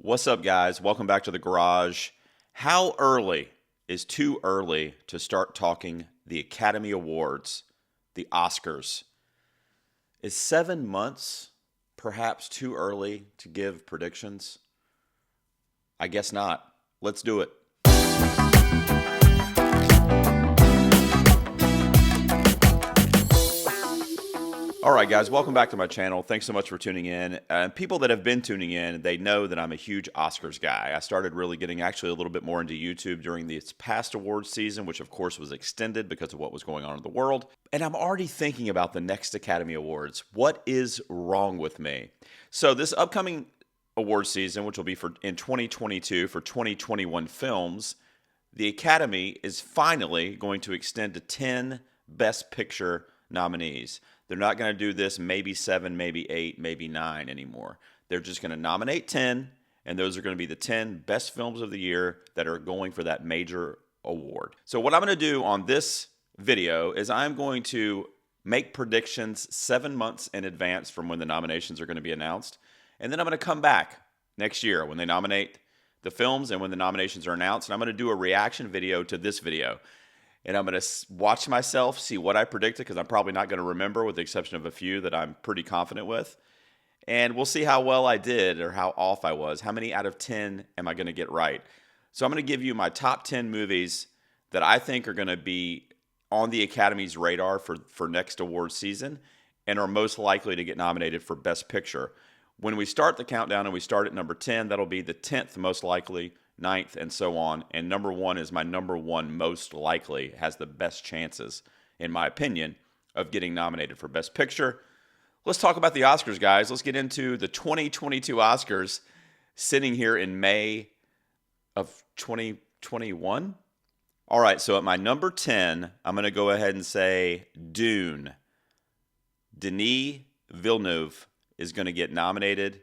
What's up, guys? Welcome back to the garage. How early is too early to start talking the Academy Awards, the Oscars? Is 7 months perhaps too early to give predictions? I guess not. Let's do it. All right, guys, welcome back to my channel. Thanks so much for tuning in. People that have been tuning in, they know that I'm a huge Oscars guy. I started really getting actually a little bit more into YouTube during this past awards season, which of course was extended because of what was going on in the world. And I'm already thinking about the next Academy Awards. What is wrong with me? So this upcoming award season, which will be in 2022 for 2021 films, the Academy is finally going to extend to 10 Best Picture nominees. They're not going to do this maybe 7, maybe 8, maybe 9 anymore. They're just going to nominate 10, and those are going to be the 10 best films of the year that are going for that major award. So what I'm going to do on this video is I'm going to make predictions 7 months in advance from when the nominations are going to be announced, and then I'm going to come back next year when they nominate the films and when the nominations are announced, and I'm going to do a reaction video to this video. And I'm going to watch myself, see what I predicted, because I'm probably not going to remember with the exception of a few that I'm pretty confident with. And we'll see how well I did or how off I was. How many out of 10 am I going to get right? So I'm going to give you my top 10 movies that I think are going to be on the Academy's radar for next award season and are most likely to get nominated for Best Picture. When we start the countdown and we start at number 10, that'll be the 10th most likely, 9th, and so on. And number 1 is my number 1 most likely, has the best chances, in my opinion, of getting nominated for Best Picture. Let's talk about the Oscars, guys. Let's get into the 2022 Oscars sitting here in May of 2021. All right, so at my number 10, I'm going to go ahead and say Dune. Denis Villeneuve is going to get nominated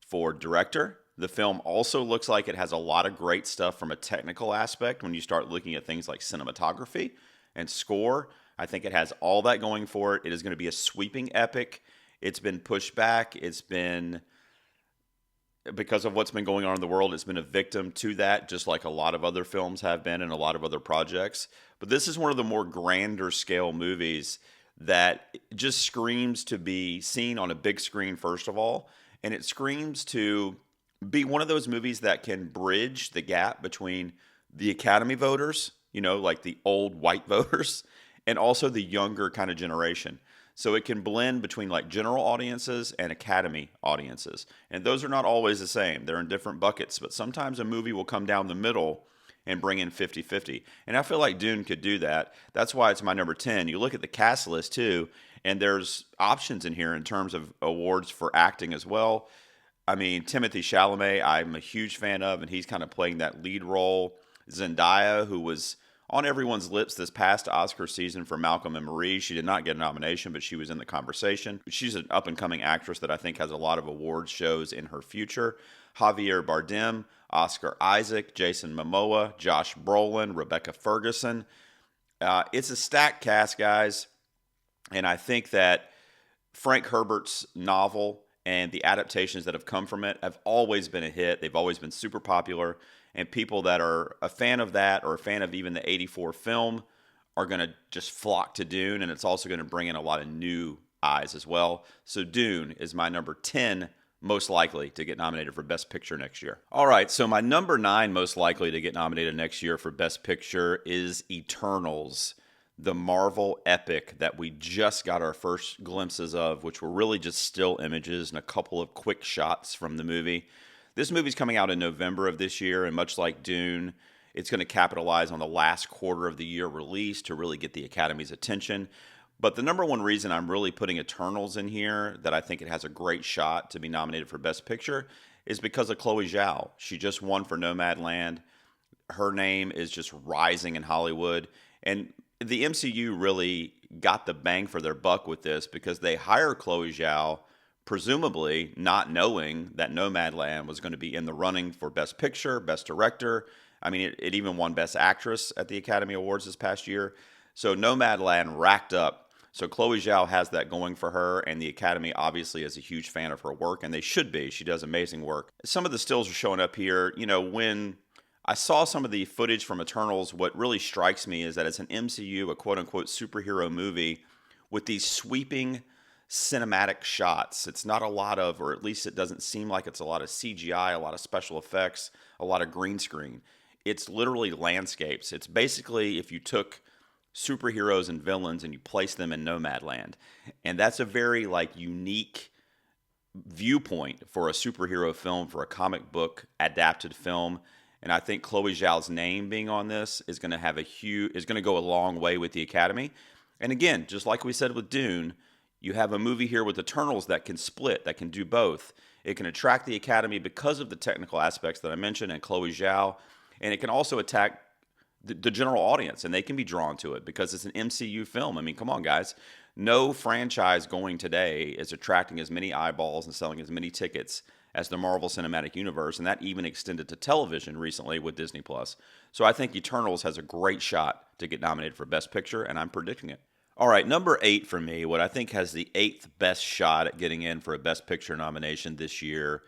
for director. The film also looks like it has a lot of great stuff from a technical aspect when you start looking at things like cinematography and score. I think it has all that going for it. It is going to be a sweeping epic. It's been pushed back. It's been, because of what's been going on in the world, it's been a victim to that, just like a lot of other films have been and a lot of other projects. But this is one of the more grander scale movies that just screams to be seen on a big screen, first of all, and it screams to be one of those movies that can bridge the gap between the Academy voters, like the old white voters, and also the younger kind of generation. So it can blend between like general audiences and Academy audiences. And those are not always the same. They're in different buckets, but sometimes a movie will come down the middle and bring in 50-50. And I feel like Dune could do that. That's why it's my number 10. You look at the cast list too, and there's options in here in terms of awards for acting as well. I mean, Timothée Chalamet, I'm a huge fan of, and he's kind of playing that lead role. Zendaya, who was on everyone's lips this past Oscar season for Malcolm and Marie. She did not get a nomination, but she was in the conversation. She's an up-and-coming actress that I think has a lot of award shows in her future. Javier Bardem, Oscar Isaac, Jason Momoa, Josh Brolin, Rebecca Ferguson. It's a stacked cast, guys, and I think that Frank Herbert's novel and the adaptations that have come from it have always been a hit. They've always been super popular. And people that are a fan of that or a fan of even the 84 film are going to just flock to Dune. And it's also going to bring in a lot of new eyes as well. So Dune is my number 10 most likely to get nominated for Best Picture next year. All right, so my number 9 most likely to get nominated next year for Best Picture is Eternals, the Marvel epic that we just got our first glimpses of, which were really just still images and a couple of quick shots from the movie. This movie's coming out in November of this year, and much like Dune, it's going to capitalize on the last quarter of the year release to really get the Academy's attention. But the number one reason I'm really putting Eternals in here, that I think it has a great shot to be nominated for Best Picture, is because of Chloe Zhao. She just won for Nomadland. Her name is just rising in Hollywood, and the MCU really got the bang for their buck with this because they hired Chloe Zhao, presumably not knowing that Nomadland was going to be in the running for Best Picture, Best Director. I mean, it even won Best Actress at the Academy Awards this past year. So Nomadland racked up So Chloe Zhao has that going for her, and the Academy obviously is a huge fan of her work, and they should be. She does amazing work. Some of the stills are showing up here. When I saw some of the footage from Eternals, what really strikes me is that it's an MCU, a quote unquote superhero movie with these sweeping cinematic shots. It's not a lot of, or at least it doesn't seem like it's a lot of CGI, a lot of special effects, a lot of green screen. It's literally landscapes. It's basically if you took superheroes and villains and you place them in Nomadland. And that's a very unique viewpoint for a superhero film, for a comic book adapted film. And I think Chloe Zhao's name being on this is going to go a long way with the Academy. And again, just like we said with Dune, you have a movie here with Eternals that can split, that can do both. It can attract the Academy because of the technical aspects that I mentioned and Chloe Zhao, and it can also attack the general audience, and they can be drawn to it because it's an MCU film. I mean, come on, guys. No franchise going today is attracting as many eyeballs and selling as many tickets as the Marvel Cinematic Universe, and that even extended to television recently with Disney+. So I think Eternals has a great shot to get nominated for Best Picture, and I'm predicting it. All right, number 8 for me, what I think has the 8th best shot at getting in for a Best Picture nomination this year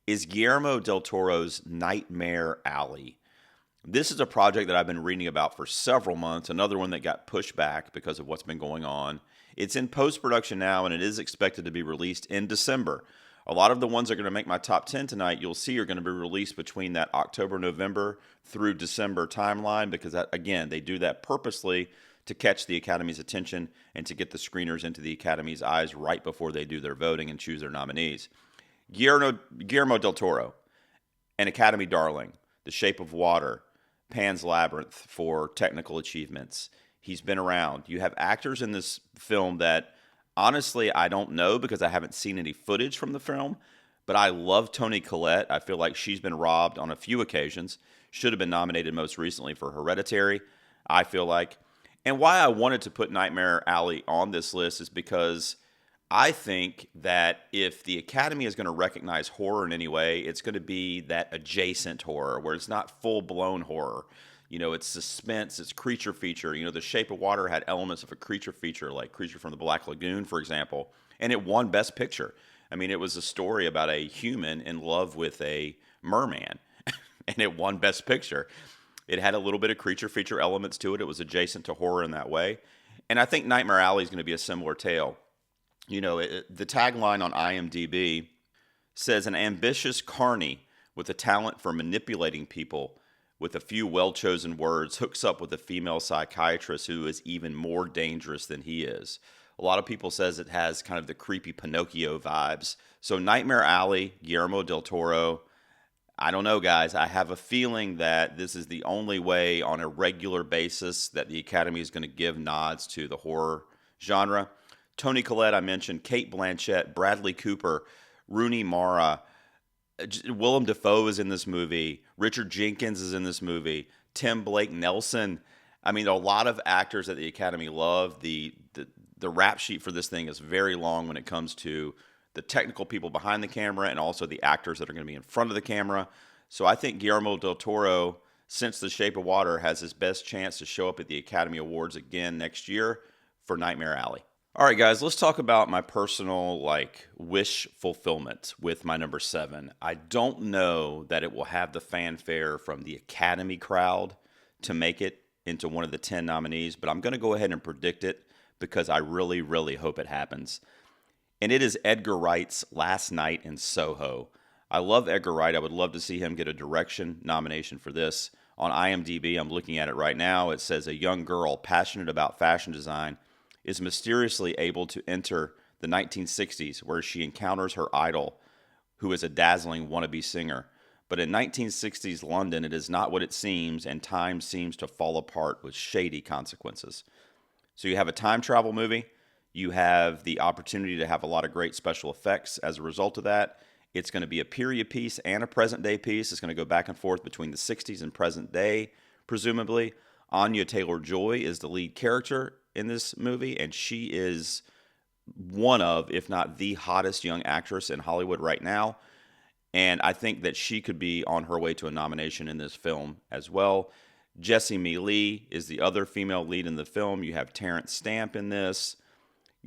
is Guillermo del Toro's Nightmare Alley. This is a project that I've been reading about for several months, another one that got pushed back because of what's been going on. It's in post-production now, and it is expected to be released in December. A lot of the ones that are going to make my top 10 tonight, you'll see, are going to be released between that October, November through December timeline because, again, they do that purposely to catch the Academy's attention and to get the screeners into the Academy's eyes right before they do their voting and choose their nominees. Guillermo del Toro, an Academy darling, The Shape of Water, Pan's Labyrinth for technical achievements. He's been around. You have actors in this film that, honestly, I don't know because I haven't seen any footage from the film, but I love Toni Collette. I feel like she's been robbed on a few occasions. Should have been nominated most recently for Hereditary, I feel like. And why I wanted to put Nightmare Alley on this list is because I think that if the Academy is going to recognize horror in any way, it's going to be that adjacent horror where it's not full-blown horror. It's suspense, it's creature feature. The Shape of Water had elements of a creature feature, like Creature from the Black Lagoon, for example, and it won Best Picture. I mean, it was a story about a human in love with a merman, and it won Best Picture. It had a little bit of creature feature elements to it. It was adjacent to horror in that way. And I think Nightmare Alley is going to be a similar tale. The tagline on IMDb says, an ambitious carny with a talent for manipulating people with a few well-chosen words hooks up with a female psychiatrist who is even more dangerous than he is. A lot of people says it has kind of the creepy Pinocchio vibes. So Nightmare Alley, Guillermo del Toro, I don't know, guys. I have a feeling that this is the only way on a regular basis that the Academy is going to give nods to the horror genre. Toni Collette, I mentioned, Cate Blanchett, Bradley Cooper, Rooney Mara, Willem Dafoe is in this movie, Richard Jenkins is in this movie, Tim Blake Nelson. I mean, a lot of actors that the Academy love. The rap sheet for this thing is very long when it comes to the technical people behind the camera and also the actors that are going to be in front of the camera. So I think Guillermo del Toro, since The Shape of Water, has his best chance to show up at the Academy Awards again next year for Nightmare Alley. All right, guys, let's talk about my personal wish fulfillment with my number 7. I don't know that it will have the fanfare from the Academy crowd to make it into one of the 10 nominees, but I'm going to go ahead and predict it because I really, really hope it happens. And it is Edgar Wright's Last Night in Soho. I love Edgar Wright. I would love to see him get a direction nomination for this. On IMDb, I'm looking at it right now. It says a young girl passionate about fashion design is mysteriously able to enter the 1960s where she encounters her idol, who is a dazzling wannabe singer. But in 1960s London, it is not what it seems, and time seems to fall apart with shady consequences. So you have a time travel movie. You have the opportunity to have a lot of great special effects as a result of that. It's going to be a period piece and a present day piece. It's going to go back and forth between the 60s and present day, presumably. Anya Taylor-Joy is the lead character in this movie, and she is one of, if not the hottest young actress in Hollywood right now. And I think that she could be on her way to a nomination in this film as well. Jessie Mee Lee is the other female lead in the film. You have Terrence Stamp in this.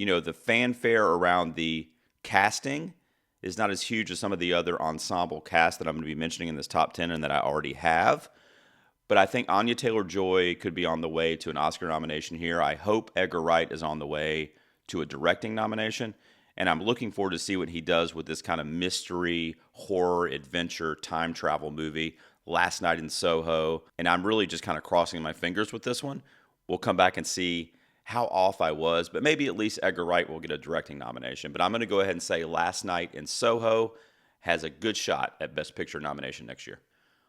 the fanfare around the casting is not as huge as some of the other ensemble cast that I'm going to be mentioning in this top 10 and that I already have. But I think Anya Taylor-Joy could be on the way to an Oscar nomination here. I hope Edgar Wright is on the way to a directing nomination. And I'm looking forward to see what he does with this kind of mystery, horror, adventure, time travel movie, Last Night in Soho. And I'm really just kind of crossing my fingers with this one. We'll come back and see how off I was, but maybe at least Edgar Wright will get a directing nomination. But I'm going to go ahead and say Last Night in Soho has a good shot at Best Picture nomination next year.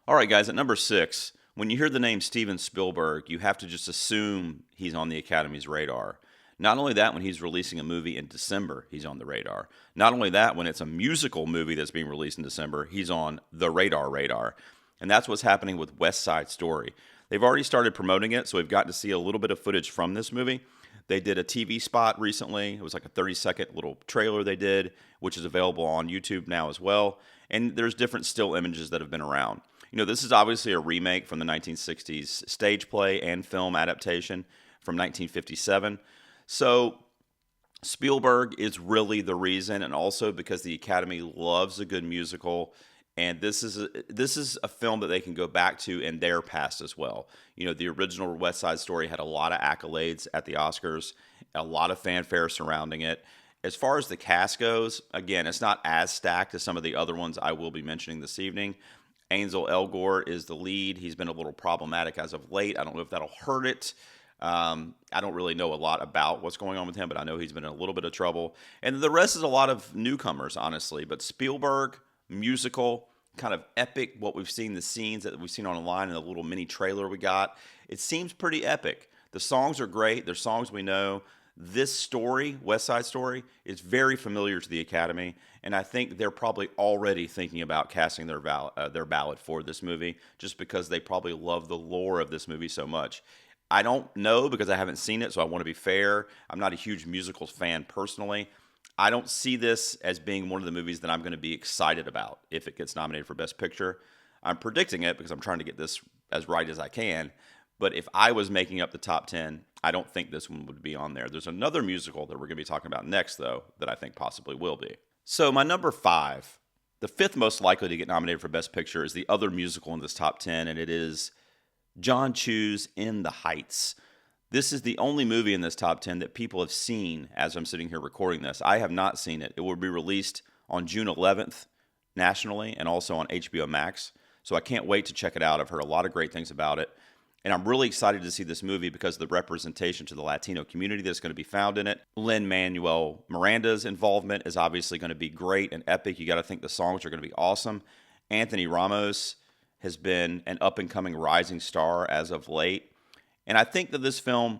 All right, guys, at number 6, when you hear the name Steven Spielberg, you have to just assume he's on the Academy's radar. Not only that, when he's releasing a movie in December, he's on the radar. Not only that, when it's a musical movie that's being released in December, he's on the radar. And that's what's happening with West Side Story. They've already started promoting it, so we've gotten to see a little bit of footage from this movie. They did a TV spot recently. It was like a 30-second little trailer they did, which is available on YouTube now as well. And there's different still images that have been around. This is obviously a remake from the 1960s stage play and film adaptation from 1957. So Spielberg is really the reason, and also because the Academy loves a good musical. And this is a film that they can go back to in their past as well. The original West Side Story had a lot of accolades at the Oscars, a lot of fanfare surrounding it. As far as the cast goes, again, it's not as stacked as some of the other ones I will be mentioning this evening. Ansel Elgort is the lead. He's been a little problematic as of late. I don't know if that'll hurt it. I don't really know a lot about what's going on with him, but I know he's been in a little bit of trouble. And the rest is a lot of newcomers, honestly. But Spielberg, musical, kind of epic, what we've seen, the scenes that we've seen online and the little mini trailer we got, it seems pretty epic. The songs are great. They're songs we know. This story, West Side Story, is very familiar to the Academy, and I think they're probably already thinking about casting their ballot for this movie just because they probably love the lore of this movie so much. I don't know because I haven't seen it, so I want to be fair. I'm not a huge musicals fan personally. I don't see this as being one of the movies that I'm going to be excited about if it gets nominated for Best Picture. I'm predicting it because I'm trying to get this as right as I can. But if I was making up the top 10, I don't think this one would be on there. There's another musical that we're going to be talking about next, though, that I think possibly will be. So my number 5, the 5th most likely to get nominated for Best Picture, is the other musical in this top 10, and it is John Chu's In the Heights. This is the only movie in this top 10 that people have seen as I'm sitting here recording this. I have not seen it. It will be released on June 11th nationally and also on HBO Max. So I can't wait to check it out. I've heard a lot of great things about it. And I'm really excited to see this movie because of the representation to the Latino community that's going to be found in it. Lin-Manuel Miranda's involvement is obviously going to be great and epic. You got to think the songs are going to be awesome. Anthony Ramos has been an up-and-coming rising star as of late. And I think that this film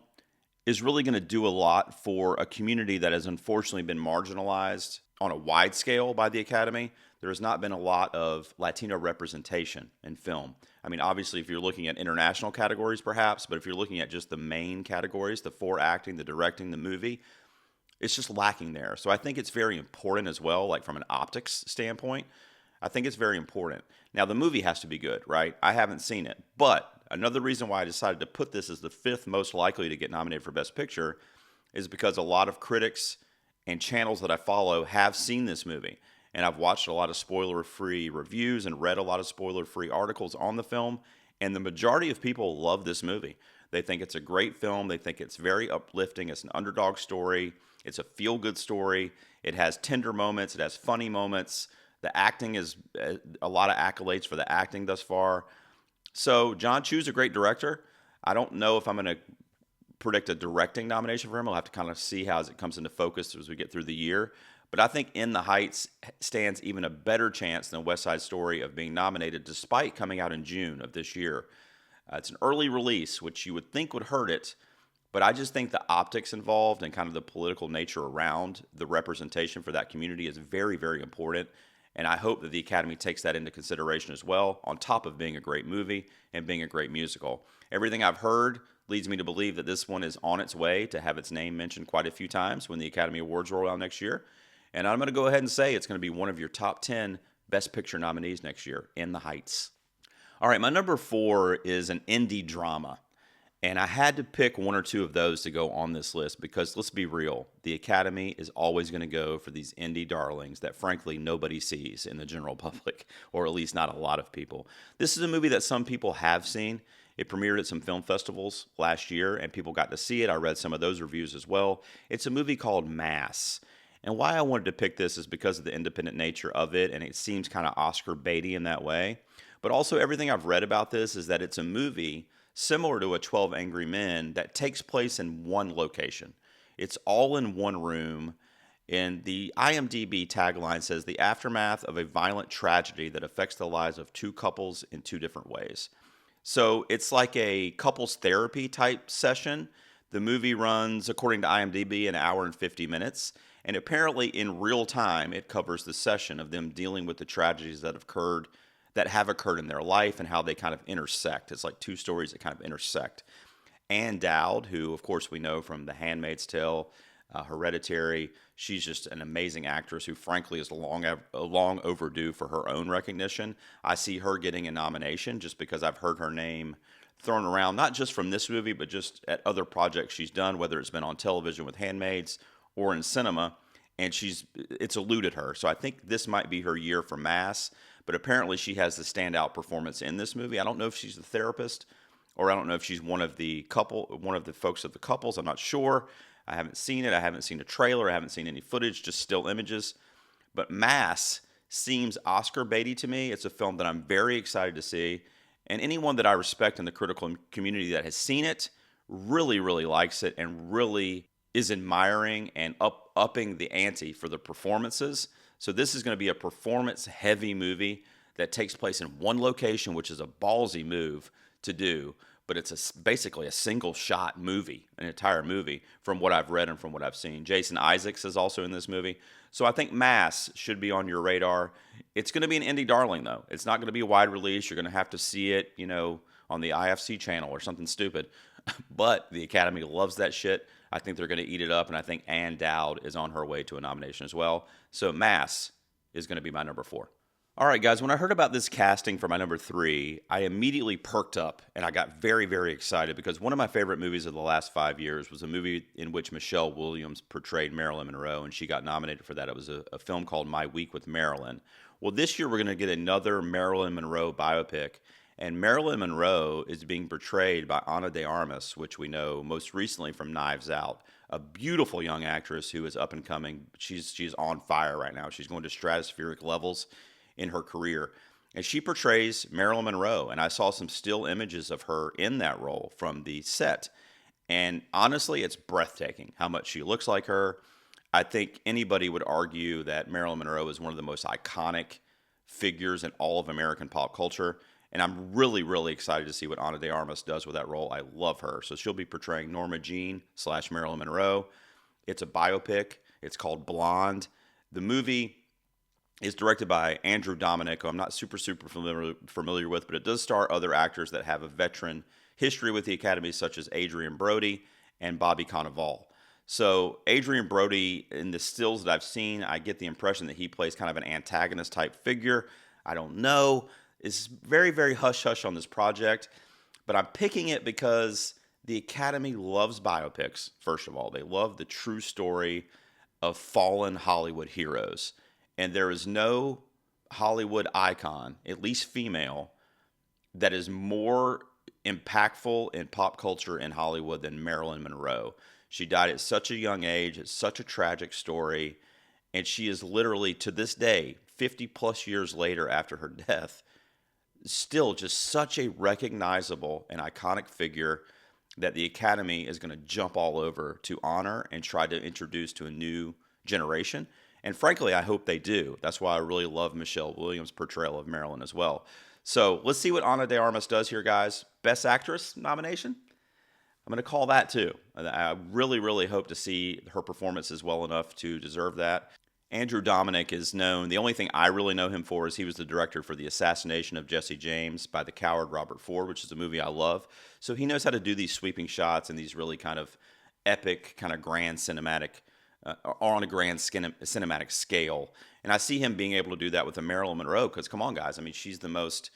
is really going to do a lot for a community that has unfortunately been marginalized on a wide scale by the Academy. There has not been a lot of Latino representation in film. I mean, obviously, if you're looking at international categories, perhaps, but if you're looking at just the main categories, the 4 acting, the directing, the movie, it's just lacking there. So I think it's very important as well, like from an optics standpoint. I think it's very important. Now, the movie has to be good, right? I haven't seen it. But another reason why I decided to put this as the 5th most likely to get nominated for Best Picture is because a lot of critics and channels that I follow have seen this movie. And I've watched a lot of spoiler-free reviews and read a lot of spoiler-free articles on the film. And the majority of people love this movie. They think it's a great film. They think it's very uplifting. It's an underdog story. It's a feel-good story. It has tender moments. It has funny moments. The acting is a lot of accolades for the acting thus far. So John Chu's a great director. I don't know if I'm going to predict a directing nomination for him. I'll have to kind of see how it comes into focus as we get through the year. But I think In the Heights stands even a better chance than West Side Story of being nominated, despite coming out in June of this year. It's an early release, which you would think would hurt it, but I just think the optics involved and kind of the political nature around the representation for that community is very, very important. And I hope that the Academy takes that into consideration as well, on top of being a great movie and being a great musical. Everything I've heard leads me to believe that this one is on its way to have its name mentioned quite a few times when the Academy Awards roll out next year. And I'm going to go ahead and say it's going to be one of your top 10 Best Picture nominees next year, In the Heights. All right, my number 4 is an indie drama. And I had to pick one or two of those to go on this list because let's be real, the Academy is always going to go for these indie darlings that frankly nobody sees in the general public, or at least not a lot of people. This is a movie that some people have seen. It premiered at some film festivals last year and people got to see it. I read some of those reviews as well. It's a movie called Mass. And why I wanted to pick this is because of the independent nature of it, and it seems kind of Oscar baity in that way. But also, everything I've read about this is that it's a movie similar to a 12 Angry Men that takes place in one location. It's all in one room. And the IMDb tagline says the aftermath of a violent tragedy that affects the lives of two couples in two different ways. So it's like a couples therapy type session. The movie runs, according to IMDb, an hour and 50 minutes. And apparently, in real time, it covers the session of them dealing with the tragedies that have occurred in their life and how they kind of intersect. It's like two stories that kind of intersect. Anne Dowd, who, of course, we know from The Handmaid's Tale, Hereditary, she's just an amazing actress who, frankly, is long overdue for her own recognition. I see her getting a nomination just because I've heard her name thrown around, not just from this movie, but just at other projects she's done, whether it's been on television with Handmaids or in cinema, and it's eluded her. So I think this might be her year for Mass, but apparently she has the standout performance in this movie. I don't know if she's the therapist, or I don't know if she's one of the folks of the couples. I'm not sure. I haven't seen it. I haven't seen a trailer. I haven't seen any footage, just still images. But Mass seems Oscar baity to me. It's a film that I'm very excited to see, and anyone that I respect in the critical community that has seen it really, really likes it and really is admiring and upping the ante for the performances. So this is going to be a performance-heavy movie that takes place in one location, which is a ballsy move to do, but it's basically a single-shot movie, an entire movie, from what I've read and from what I've seen. Jason Isaacs is also in this movie. So I think Mass should be on your radar. It's going to be an indie darling, though. It's not going to be a wide release. You're going to have to see it, on the IFC channel or something stupid. But the Academy loves that shit. I think they're going to eat it up, and I think Anne Dowd is on her way to a nomination as well. So Mass is going to be my number 4. All right, guys, when I heard about this casting for my number 3, I immediately perked up, and I got very, very excited because one of my favorite movies of the last 5 years was a movie in which Michelle Williams portrayed Marilyn Monroe, and she got nominated for that. It was a film called My Week with Marilyn. Well, this year we're going to get another Marilyn Monroe biopic, and Marilyn Monroe is being portrayed by Ana de Armas, which we know most recently from Knives Out, a beautiful young actress who is up and coming. She's on fire right now. She's going to stratospheric levels in her career. And she portrays Marilyn Monroe, and I saw some still images of her in that role from the set. And honestly, it's breathtaking how much she looks like her. I think anybody would argue that Marilyn Monroe is one of the most iconic figures in all of American pop culture. And I'm really, really excited to see what Ana de Armas does with that role. I love her. So she'll be portraying Norma Jean / Marilyn Monroe. It's a biopic. It's called Blonde. The movie is directed by Andrew Dominic, who I'm not super familiar with, but it does star other actors that have a veteran history with the Academy, such as Adrian Brody and Bobby Cannavale. So Adrian Brody, in the stills that I've seen, I get the impression that he plays kind of an antagonist type figure. I don't know. It's very, very hush-hush on this project, but I'm picking it because the Academy loves biopics, first of all. They love the true story of fallen Hollywood heroes. And there is no Hollywood icon, at least female, that is more impactful in pop culture in Hollywood than Marilyn Monroe. She died at such a young age. It's such a tragic story. And she is literally, to this day, 50 plus years later after her death, still just such a recognizable and iconic figure that the Academy is going to jump all over to honor and try to introduce to a new generation. And frankly, I hope they do. That's why I really love Michelle Williams' portrayal of Marilyn as well. So let's see what Ana de Armas does here, guys. Best Actress nomination? I'm going to call that too. I really, really hope to see her performance is well enough to deserve that. Andrew Dominic is known, the only thing I really know him for is he was the director for The Assassination of Jesse James by the coward Robert Ford, which is a movie I love. So he knows how to do these sweeping shots and these really kind of epic, kind of grand cinematic, or on a grand cinematic scale. And I see him being able to do that with a Marilyn Monroe because, come on, guys, I mean, she's the most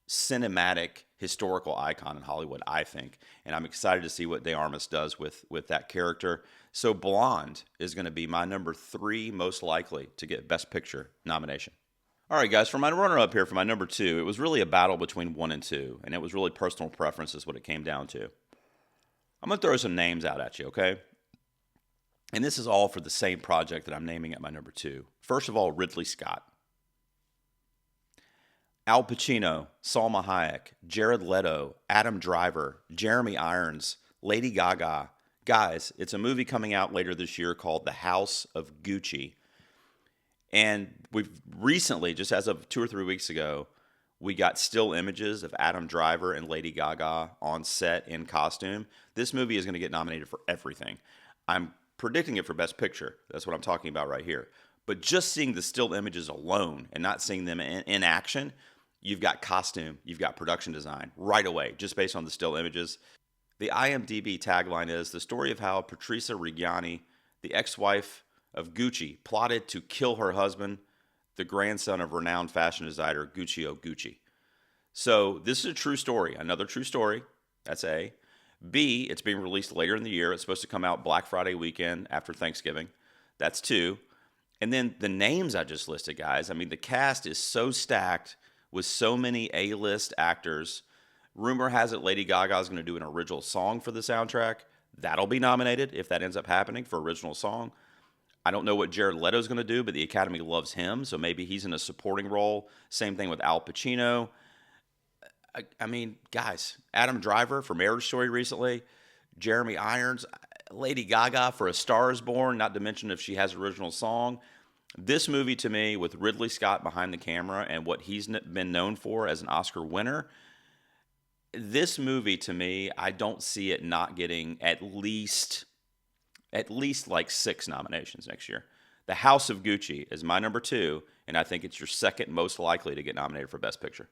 cinematic historical icon in Hollywood, I think. And I'm excited to see what De Armas does with that character. So Blonde is going to be my number 3 most likely to get Best Picture nomination. All right, guys, for my runner-up here, for my number 2, it was really a battle between 1 and 2, and it was really personal preference is what it came down to. I'm going to throw some names out at you, okay? And this is all for the same project that I'm naming at my number 2. First of all, Ridley Scott. Al Pacino, Salma Hayek, Jared Leto, Adam Driver, Jeremy Irons, Lady Gaga. Guys, it's a movie coming out later this year called The House of Gucci. And we've recently, just as of 2 or 3 weeks ago, we got still images of Adam Driver and Lady Gaga on set in costume. This movie is going to get nominated for everything. I'm predicting it for Best Picture. That's what I'm talking about right here. But just seeing the still images alone and not seeing them in action, you've got costume, you've got production design right away, just based on the still images. The IMDb tagline is the story of how Patrizia Reggiani, the ex-wife of Gucci, plotted to kill her husband, the grandson of renowned fashion designer Guccio Gucci. So this is a true story, another true story. That's A. B, it's being released later in the year. It's supposed to come out Black Friday weekend after Thanksgiving. That's 2. And then the names I just listed, guys. I mean, the cast is so stacked with so many A-list actors. Rumor has it Lady Gaga is going to do an original song for the soundtrack. That'll be nominated if that ends up happening for original song. I don't know what Jared Leto's going to do, but the Academy loves him, so maybe he's in a supporting role. Same thing with Al Pacino. I mean, guys, Adam Driver for Marriage Story recently, Jeremy Irons, Lady Gaga for A Star Is Born, not to mention if she has an original song. This movie, to me, with Ridley Scott behind the camera and what he's been known for as an Oscar winner, this movie, to me, I don't see it not getting at least like 6 nominations next year. The House of Gucci is my number 2, and I think it's your second most likely to get nominated for Best Picture.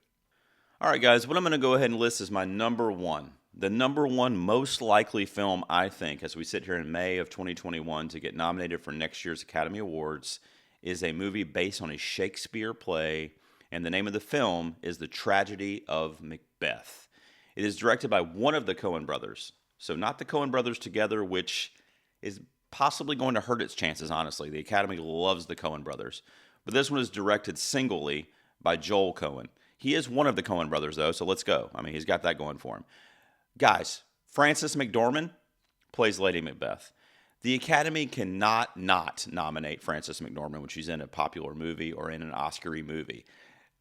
All right, guys, what I'm going to go ahead and list is my number 1. The number 1 most likely film, I think, as we sit here in May of 2021 to get nominated for next year's Academy Awards is a movie based on a Shakespeare play, and the name of the film is The Tragedy of Macbeth. It is directed by one of the Coen brothers. So not the Coen brothers together, which is possibly going to hurt its chances, honestly. The Academy loves the Coen brothers. But this one is directed singly by Joel Coen. He is one of the Coen brothers, though, so let's go. I mean, he's got that going for him. Guys, Frances McDormand plays Lady Macbeth. The Academy cannot not nominate Frances McDormand when she's in a popular movie or in an Oscar-y movie.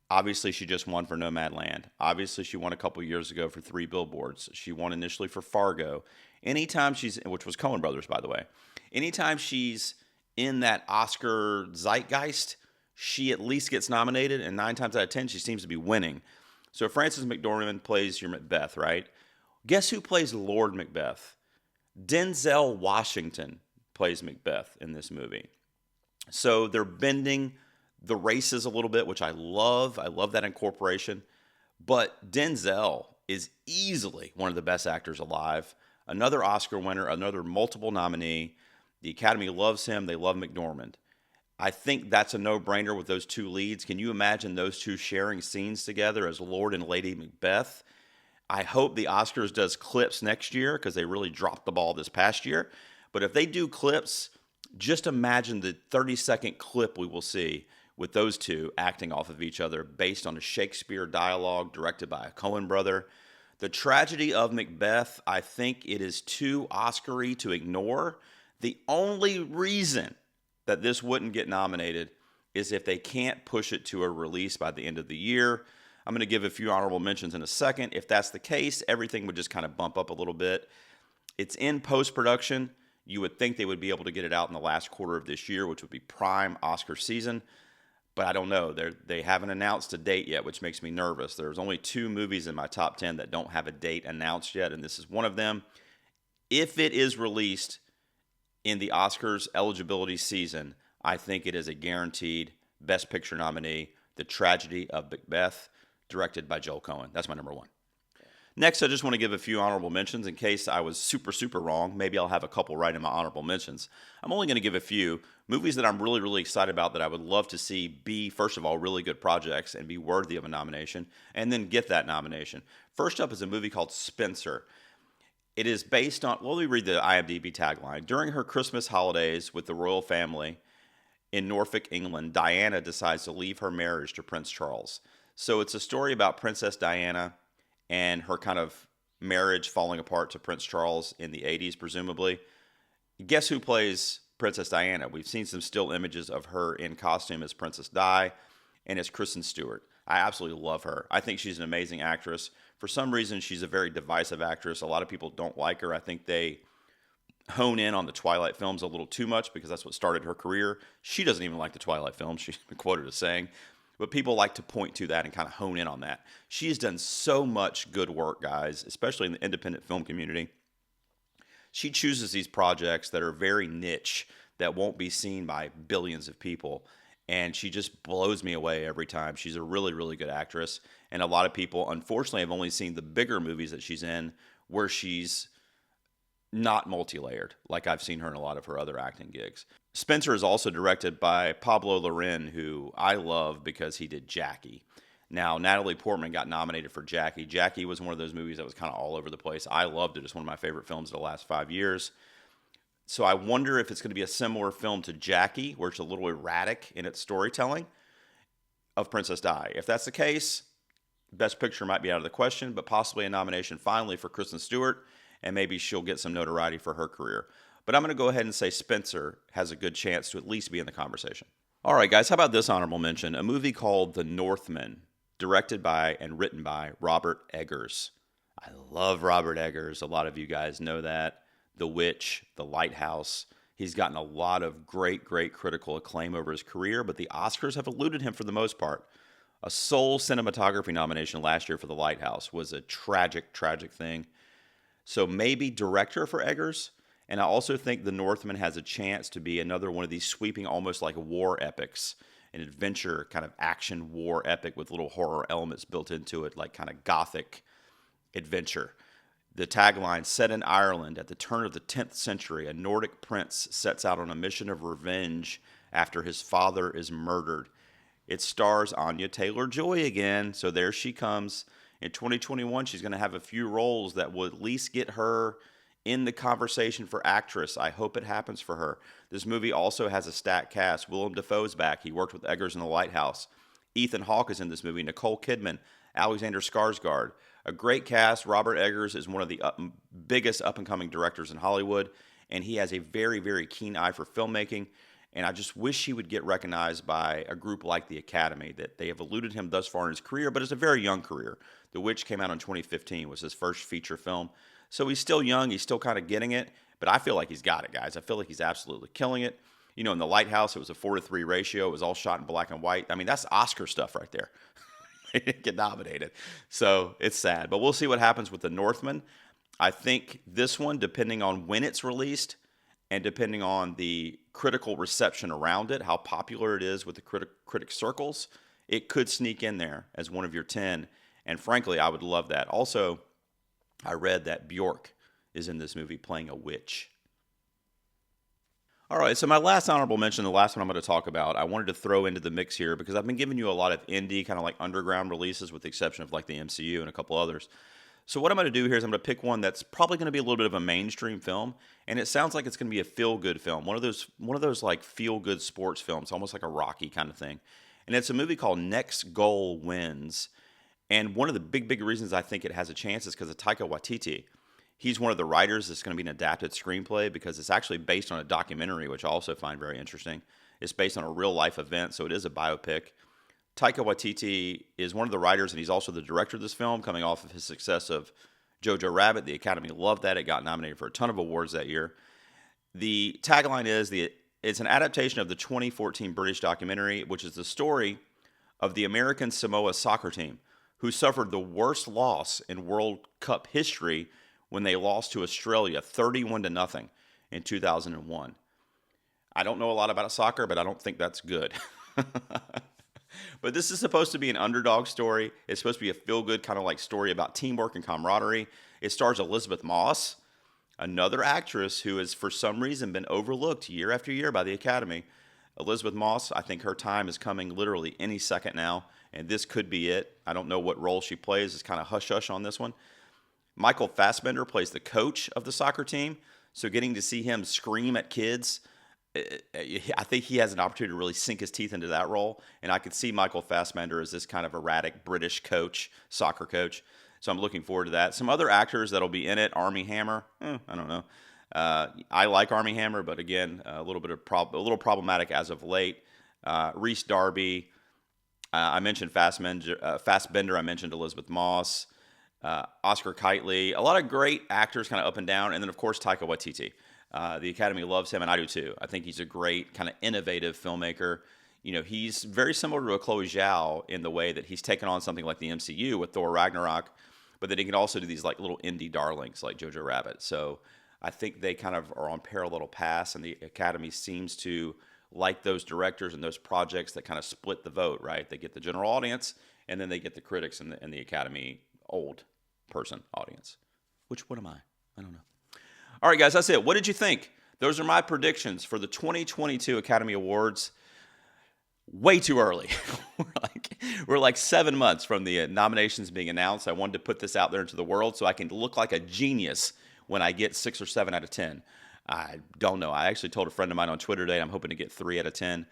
Obviously, she just won for Nomadland. Obviously, she won a couple years ago for 3 Billboards. She won initially for Fargo. Anytime she's, which was Coen Brothers, by the way. Anytime she's in that Oscar zeitgeist, she at least gets nominated, and 9 times out of 10, she seems to be winning. So Frances McDormand plays your Macbeth, right? Guess who plays Lord Macbeth? Denzel Washington plays Macbeth in this movie. So they're bending the races a little bit, which I love. I love that incorporation. But Denzel is easily one of the best actors alive. Another Oscar winner, another multiple nominee. The Academy loves him. They love McDormand. I think that's a no-brainer with those 2 leads. Can you imagine those 2 sharing scenes together as Lord and Lady Macbeth? I hope the Oscars does clips next year because they really dropped the ball this past year. But if they do clips, just imagine the 30-second clip we will see with those 2 acting off of each other based on a Shakespeare dialogue directed by a Coen brother. The Tragedy of Macbeth, I think it is too Oscar-y to ignore. The only reason that this wouldn't get nominated is if they can't push it to a release by the end of the year. I'm going to give a few honorable mentions in a second. If that's the case, everything would just kind of bump up a little bit. It's in post-production. You would think they would be able to get it out in the last quarter of this year, which would be prime Oscar season. But I don't know. They haven't announced a date yet, which makes me nervous. There's only 2 movies in my top 10 that don't have a date announced yet, and this is one of them. If it is released in the Oscars eligibility season, I think it is a guaranteed Best Picture nominee, The Tragedy of Macbeth, directed by Joel Coen. That's my number 1. Next, I just want to give a few honorable mentions in case I was super wrong. Maybe I'll have a couple right in my honorable mentions. I'm only going to give a few movies that I'm really excited about that I would love to see be, first of all, really good projects and be worthy of a nomination, and then get that nomination. First up is a movie called Spencer. It is based on, well, let me read the IMDb tagline. During her Christmas holidays with the royal family in Norfolk, England, Diana decides to leave her marriage to Prince Charles. So it's a story about Princess Diana and her kind of marriage falling apart to Prince Charles in the 80s, presumably. Guess who plays Princess Diana? We've seen some still images of her in costume as Princess Di, and as Kristen Stewart. I absolutely love her. I think she's an amazing actress. For some reason, she's a very divisive actress. A lot of people don't like her. I think they hone in on the Twilight films a little too much because that's what started her career. She doesn't even like the Twilight films, she's been quoted as saying. But people like to point to that and kind of hone in on that. She has done so much good work, guys, especially in the independent film community. She chooses these projects that are very niche, that won't be seen by billions of people. And she just blows me away every time. She's a really good actress. And a lot of people, unfortunately, have only seen the bigger movies that she's in where she's not multi-layered, like I've seen her in a lot of her other acting gigs. Spencer is also directed by Pablo Larraín, who I love because he did Jackie. Now, Natalie Portman got nominated for Jackie. Jackie was one of those movies that was kind of all over the place. I loved it. It's one of my favorite films of the last 5 years. So I wonder if it's going to be a similar film to Jackie, where it's a little erratic in its storytelling of Princess Di. If that's the case, Best Picture might be out of the question, but possibly a nomination finally for Kristen Stewart, and maybe she'll get some notoriety for her career. But I'm going to go ahead and say Spencer has a good chance to at least be in the conversation. All right, guys, how about this honorable mention? A movie called The Northman, directed by and written by Robert Eggers. I love Robert Eggers. A lot of you guys know that. The Witch, The Lighthouse. He's gotten a lot of great critical acclaim over his career, but the Oscars have eluded him for the most part. A sole cinematography nomination last year for The Lighthouse was a tragic thing. So maybe director for Eggers. And I also think The Northman has a chance to be another one of these sweeping, almost like war epics, an adventure kind of action war epic with little horror elements built into it, like kind of gothic adventure. The tagline, set in Ireland at the turn of the 10th century, a Nordic prince sets out on a mission of revenge after his father is murdered. It stars Anya Taylor-Joy again, so there she comes. In 2021, she's going to have a few roles that will at least get her in the conversation for actress. I hope it happens for her. This movie also has a stacked cast. Willem Dafoe's back. He worked with Eggers in The Lighthouse. Ethan Hawke is in this movie. Nicole Kidman, Alexander Skarsgård. A great cast. Robert Eggers is one of the biggest up-and-coming directors in Hollywood, and he has a very keen eye for filmmaking. And I just wish he would get recognized by a group like the Academy, that they have eluded him thus far in his career, but it's a very young career. The Witch came out in 2015, was his first feature film. So he's still young, he's still kind of getting it, but I feel like he's got it, guys. I feel like he's absolutely killing it. You know, in The Lighthouse, it was a 4-3 ratio. It was all shot in black and white. I mean, that's Oscar stuff right there. He didn't get nominated. So it's sad. But we'll see what happens with The Northman. I think this one, depending on when it's released and depending on the critical reception around it, how popular it is with the critic circles, it could sneak in there as one of your 10. And frankly, I would love that. Also, I read that Bjork is in this movie playing a witch. All right, so my last honorable mention, the last one I'm going to talk about, I wanted to throw into the mix here because I've been giving you a lot of indie, kind of like underground releases with the exception of like the MCU and a couple others. So what I'm going to do here is I'm going to pick one that's probably going to be a little bit of a mainstream film, and it sounds like it's going to be a feel-good film, one of those like feel-good sports films, almost like a Rocky kind of thing. And it's a movie called Next Goal Wins. And one of the big reasons I think it has a chance is because of Taika Waititi. He's one of the writers that's going to be an adapted screenplay because it's actually based on a documentary, which I also find very interesting. It's based on a real-life event, so it is a biopic. Taika Waititi is one of the writers, and he's also the director of this film, coming off of his success of Jojo Rabbit. The Academy loved that. It got nominated for a ton of awards that year. The tagline is, it's an adaptation of the 2014 British documentary, which is the story of the American Samoa soccer team, who suffered the worst loss in World Cup history when they lost to Australia 31-0 in 2001. I don't know a lot about soccer, but I don't think that's good. But this is supposed to be an underdog story. It's supposed to be a feel-good kind of like story about teamwork and camaraderie. It stars Elizabeth Moss, another actress who has for some reason been overlooked year after year by the Academy. Elizabeth Moss, I think her time is coming literally any second now, and this could be it. I don't know what role she plays. It's kind of hush-hush on this one. Michael Fassbender plays the coach of the soccer team, so getting to see him scream at kids, I think he has an opportunity to really sink his teeth into that role, and I could see Michael Fassbender as this kind of erratic British coach, soccer coach. So I'm looking forward to that. Some other actors that'll be in it: Armie Hammer. I don't know. I like Armie Hammer, but again, a little problematic as of late. Reese Darby. I mentioned Fassbender. I mentioned Elizabeth Moss. Oscar Kitely. A lot of great actors, kind of up and down, and then of course Taika Waititi. The Academy loves him, and I do too. I think he's a great kind of innovative filmmaker. He's very similar to a Chloe Zhao in the way that he's taken on something like the MCU with Thor Ragnarok, but then he can also do these like little indie darlings like Jojo Rabbit. So I think they kind of are on parallel paths, and the Academy seems to like those directors and those projects that kind of split the vote, right? They get the general audience, and then they get the critics and the Academy old person audience. What am I? I don't know. All right, guys, that's it. What did you think? Those are my predictions for the 2022 Academy Awards. Way too early. we're like 7 months from the nominations being announced. I wanted to put this out there into the world so I can look like a genius when I get 6 or 7 out of 10. I don't know. I actually told a friend of mine on Twitter today I'm hoping to get 3 out of 10.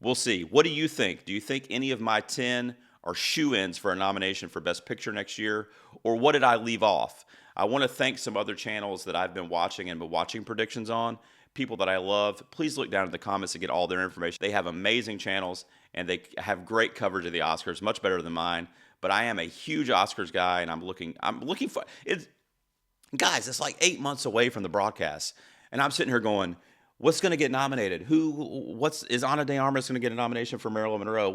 We'll see. What do you think? Do you think any of my 10 are shoe-ins for a nomination for Best Picture next year? Or what did I leave off? I want to thank some other channels that I've been watching and been watching predictions on, people that I love. Please look down in the comments to get all their information. They have amazing channels, and they have great coverage of the Oscars, much better than mine. But I am a huge Oscars guy, and I'm looking for it. Guys, it's like 8 months away from the broadcast, and I'm sitting here going, what's going to get nominated? Is Ana de Armas going to get a nomination for Marilyn Monroe?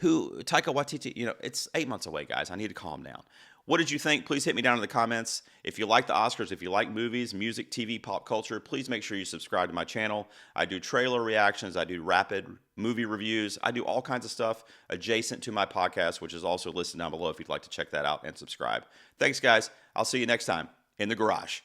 Taika Waititi? It's 8 months away, guys. I need to calm down. What did you think? Please hit me down in the comments. If you like the Oscars, if you like movies, music, TV, pop culture, please make sure you subscribe to my channel. I do trailer reactions. I do rapid movie reviews. I do all kinds of stuff adjacent to my podcast, which is also listed down below if you'd like to check that out and subscribe. Thanks, guys. I'll see you next time in the garage.